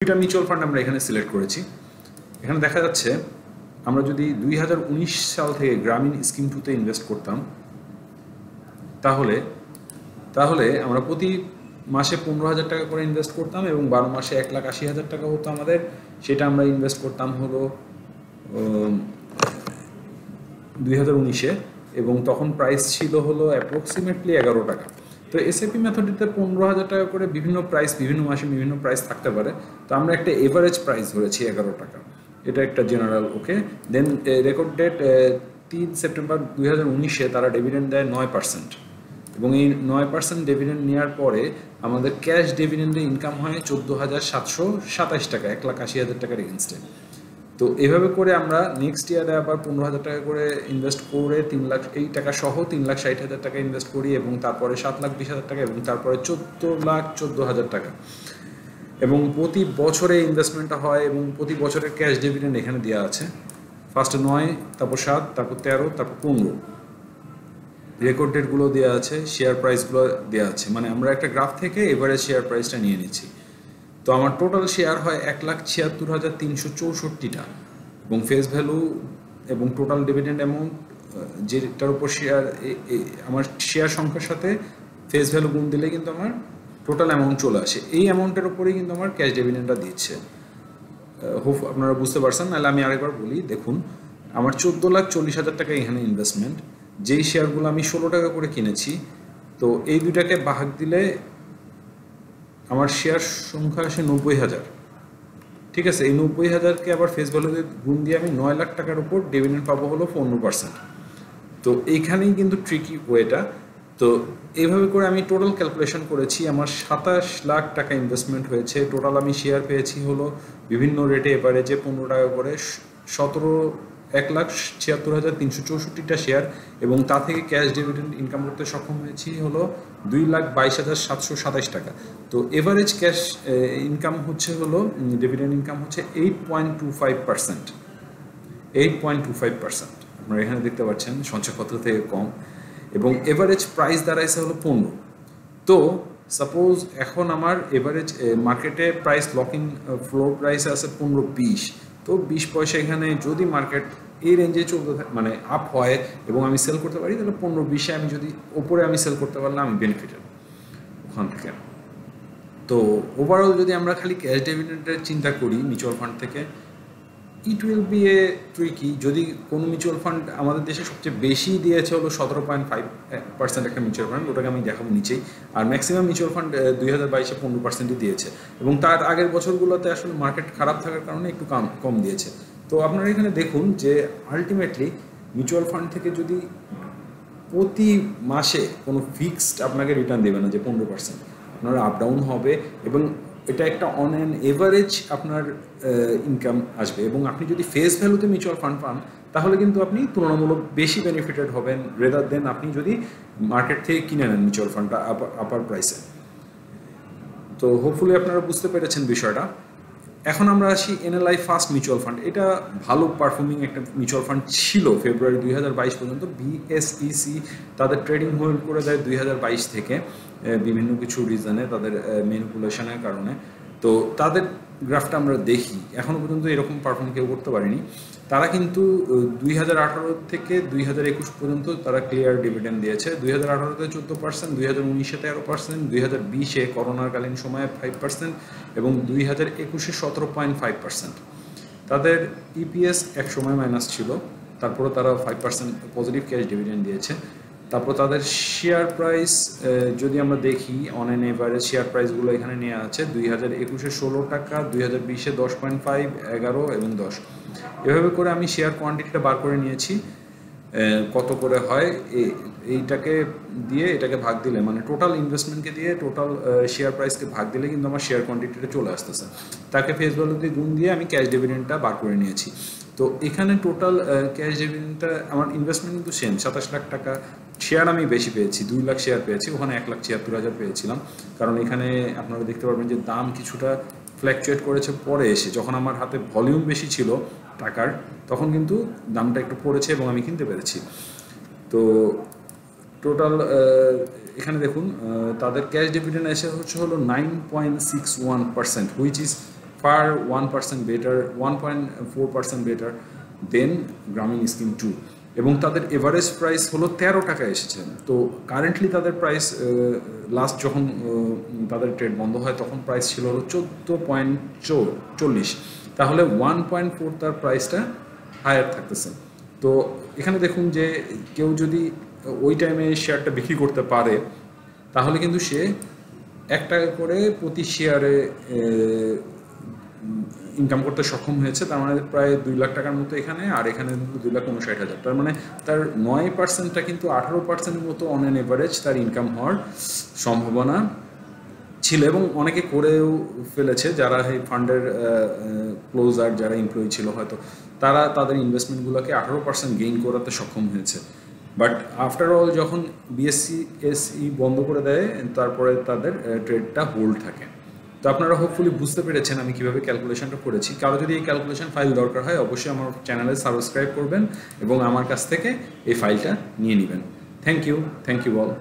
দুইটা mutual fund আমরা এখানে সিলেক্ট করেছি। এখানে দেখা যাচ্ছে আমরা যদি 2019 সাল থেকে গ্রামীণ স্কিম 2-তে ইনভেস্ট করতাম তাহলে আমরা প্রতি মাসে 15,000 টাকা করে ইনভেস্ট করতাম এবং 12 মাসে 1,80,000 টাকা হতো আমাদের। সেটা আমরা ইনভেস্ট করতাম হলো 2019-এ এবং তখন প্রাইস ছিল হলো অ্যাপ্রক্সিমেটলি 11 টাকা। তো এসআইপি মেথডটিতে 15,000 টাকা করে বিভিন্ন প্রাইস, বিভিন্ন মাসে বিভিন্ন প্রাইস থাকতে পারে। তো আমরা একটা এভারেজ প্রাইস ধরেছি 11 টাকা, এটা একটা জেনারেল। ওকে, দেন রেকর্ড ডেট 3 সেপ্টেম্বর 2019-এ তারা ডিভিডেন্ড দেয় 9%, এবং এই 9% ডিভিডেন্ড নেওয়ার পরে আমাদের ক্যাশ ডিভিডেন্ডে ইনকাম হয় 14,727 টাকা, 1,80,000 টাকার এগেনস্টে। তো এইভাবে করে আমরা নেক্সট ইয়ারে আবার 15,000 টাকা করে ইনভেস্ট করে 3 লাখ, এই টাকা সহ 3,60,000 টাকা ইনভেস্ট করি, এবং তারপরে 7,20,000 টাকা, এবং তারপরে 14,14,000 টাকা, এবং প্রতি বছরে ইনভেস্টমেন্টটা হয় এবং প্রতি বছরের ক্যাশ ডিভিডেন্ড এখানে দেওয়া আছে। ফার্স্ট 9, তারপর 7, তারপর 13, তারপর 15। রেকর্ড ডেটগুলো দেওয়া আছে, শেয়ার প্রাইসগুলো দেওয়া আছে, মানে আমরা একটা গ্রাফ থেকে এভারেজ শেয়ার প্রাইসটা নিয়ে নিচ্ছি। তো আমার টোটাল শেয়ার হয় 1,76,364টা, এবং ফেস ভ্যালু এবং টোটাল ডিভিডেন্ড অ্যামাউন্ট, যেটার উপর শেয়ার, আমার শেয়ার সংখ্যার সাথে ফেস ভ্যালু গুণ দিলে কিন্তু আমার টোটাল অ্যামাউন্ট চলে আসে। এই অ্যামাউন্টের উপরেই কিন্তু আমার ক্যাশ ডিভিডেন্ডটা দিচ্ছে। হোপ আপনারা বুঝতে পারছেন, নাহলে আমি আরেকবার বলি। দেখুন, আমার 14,40,000 টাকা এখানে ইনভেস্টমেন্ট, যেই শেয়ারগুলো আমি 16 টাকা করে কিনেছি। তো এই দুটাকে ভাগ দিলে আমার শেয়ার সংখ্যা আসে 90,000। ঠিক আছে, এই 90,000কে আবার ফেস ভ্যালুতে গুণ দিয়ে আমি 9 লাখ টাকার উপর ডিভিডেন্ড পাবো হলো 15%। তো এইখানেই কিন্তু ট্রিকি ওয়েটা। তো এইভাবে করে আমি টোটাল ক্যালকুলেশন করেছি, আমার 27 লাখ টাকা ইনভেস্টমেন্ট হয়েছে। টোটাল আমি শেয়ার পেয়েছি হলো বিভিন্ন রেটে এভারেজে 15 টাকা করে, 1,76,364টা শেয়ার, এবং তা থেকে ক্যাশ ডিভিডেন্ড ইনকাম করতে সক্ষম হয়েছি হলো 2,22,727 টাকা। তো এভারেজ ক্যাশ ইনকাম হচ্ছে হলো, ডিভিডেন্ড ইনকাম হচ্ছে 8.25%। 8.25% আপনারা এখানে দেখতে পাচ্ছেন, সঞ্চয়পত্র থেকে কম, এবং এভারেজ প্রাইস দাঁড়াইছে হলো 15। তো সাপোজ এখন আমার এভারেজ মার্কেটে প্রাইস লকিং ফ্লোর প্রাইস আছে 15-20, তো 20 পয়সা এখানে যদি মার্কেট এই রেঞ্জে চলতে থাকে, মানে আপ হয় এবং আমি সেল করতে পারি, তাহলে 15-20-এ আমি যদি ওপরে আমি সেল করতে পারলে আমি বেনিফিটেড ওখান থেকে। তো ওভারঅল যদি আমরা খালি ক্যাশ ডিভিডেন্ডের চিন্তা করি মিউচুয়াল ফান্ড থেকে, it will B a tricky. যদি কোনো মিউচুয়াল ফান্ড আমাদের দেশে সবচেয়ে বেশি দিয়েছে হলো 17.5% একটা মিউচুয়াল ফান্ড, ওটাকে আমি দেখাবো নিচেই। আর ম্যাক্সিমাম মিউচুয়াল ফান্ড 2022-এ 15%ই দিয়েছে, এবং তার আগের বছরগুলোতে আসলে মার্কেট খারাপ থাকার কারণে একটু কম দিয়েছে। তো আপনারা এখানে দেখুন যে আলটিমেটলি মিউচুয়াল ফান্ড থেকে যদি প্রতি মাসে কোনো ফিক্সড আপনাকে রিটার্ন দেবে না যে 15%, আপনার আপ ডাউন হবে, এবং এটা একটা অন অ্যান এভারেজ আপনার ইনকাম আসবে। এবং আপনি যদি ফেস ভ্যালুতে মিউচুয়াল ফান্ড পান, তাহলে কিন্তু আপনি তুলনামূলক বেশি বেনিফিটেড হবেন রেদার দেন আপনি যদি মার্কেট থেকে কিনে নেন মিউচুয়াল ফান্ডটা আপার প্রাইসে। তো হোপফুলি আপনারা বুঝতে পেরেছেন বিষয়টা। এখন আমরা আসি এনএলআই ফার্স্ট মিউচুয়াল ফান্ড। এটা ভালো পারফর্মিং একটা মিউচুয়াল ফান্ড ছিল ফেব্রুয়ারি 2022 পর্যন্ত। বিএসইসি তাদের ট্রেডিং হোল্ড করে দেয় 2022 থেকে, বিভিন্ন কিছু রিজনে, তাদের ম্যানিপুলেশনের কারণে। তো তাদের গ্রাফটা আমরা দেখি, এখনও পর্যন্ত এরকম পারফর্ম কেউ করতে পারেনি। তারা কিন্তু 2018 থেকে 2021 পর্যন্ত তারা ক্লিয়ার ডিভিডেন্ড দিয়েছে। 2018-তে 14%, 2019-এ 13%, 2020-এ করোনাকালীন সময়ে 5%, এবং 2021-এ 17.5%। তাদের ইপিএস এক সময় মাইনাস ছিল, তারপরে তারা 5% পজিটিভ ক্যাশ ডিভিডেন্ড দিয়েছে। তারপর তাদের শেয়ার প্রাইস যদি আমরা দেখি, অন অ্যান এভারেজ শেয়ার প্রাইসগুলো এখানে নেওয়া আছে। 2021-এ 16 টাকা, 2020-এ 10.5, 11 এবং 10। এভাবে করে আমি শেয়ার কোয়ান্টিটিটা বার করে নিয়েছি, কত করে হয় এইটাকে দিয়ে এটাকে ভাগ দিলে, মানে টোটাল ইনভেস্টমেন্টকে দিয়ে টোটাল শেয়ার প্রাইসকে ভাগ দিলে কিন্তু আমার শেয়ার কোয়ান্টিটিটা চলে আসতেছে। তাকে ফেস ভ্যালুতে গুণ দিয়ে আমি ক্যাশ ডিভিডেন্ডটা বার করে নিয়েছি। তো এখানে টোটাল ক্যাশ ডিভিডেন্ডটা আমার ইনভেস্টমেন্ট কিন্তু সেম, 27 লাখ টাকা। শেয়ার আমি বেশি পেয়েছি, 2 লাখ শেয়ার পেয়েছি, ওখানে 1,76,000 পেয়েছিলাম। কারণ এখানে আপনারা দেখতে পারবেন যে দাম কিছুটা ফ্ল্যাকচুয়েট করেছে পরে এসে, যখন আমার হাতে ভলিউম বেশি ছিল টাকার, তখন কিন্তু দামটা একটু পড়েছে এবং আমি কিনতে পেরেছি। তো টোটাল এখানে দেখুন তাদের ক্যাশ ডিভিডেন্ড এসে হলো 9.61%, which is far 1% better, 1.4% better than গ্রামীণ স্কিম 2 এবং তাদের এভারেজ প্রাইস হলো 13 টাকা এসেছে। তো কারেন্টলি তাদের প্রাইস লাস্ট যখন তাদের ট্রেড বন্ধ হয় তখন প্রাইস ছিল হলো 14.40, তাহলে 1.4 তার প্রাইসটা হায়ার থাকতেছে। তো এখানে দেখুন যে কেউ যদি ওই টাইমে শেয়ারটা বিক্রি করতে পারে তাহলে কিন্তু সে 1 টাকা করে প্রতি শেয়ারে ইনকাম করতে সক্ষম হয়েছে, তার মানে প্রায় 2 লাখ টাকার মতো এখানে, আর এখানে 2,59,000, তার মানে তার 9%টা কিন্তু 18%-এর মতো অন অ্যান এভারেজ তার ইনকাম হওয়ার সম্ভাবনা ছিল। এবং অনেকে করেও ফেলেছে যারা এই ফান্ডের ক্লোজার, যারা এমপ্লয়ি ছিল হয়তো, তারা তাদের ইনভেস্টমেন্টগুলোকে 18% গেইন করাতে সক্ষম হয়েছে। বাট আফটার অল যখন বিএসসি বন্ধ করে দেয় তারপরে তাদের ট্রেডটা হোল্ড থাকে। তো আপনারা হোপফুলি বুঝতে পেরেছেন আমি কিভাবে ক্যালকুলেশনটা করেছি। কারো যদি এই ক্যালকুলেশন ফাইল দরকার হয় অবশ্যই আমার চ্যানেলে সাবস্ক্রাইব করবেন এবং আমার কাছ থেকে এই ফাইলটা নিয়ে নেবেন। Thank you all.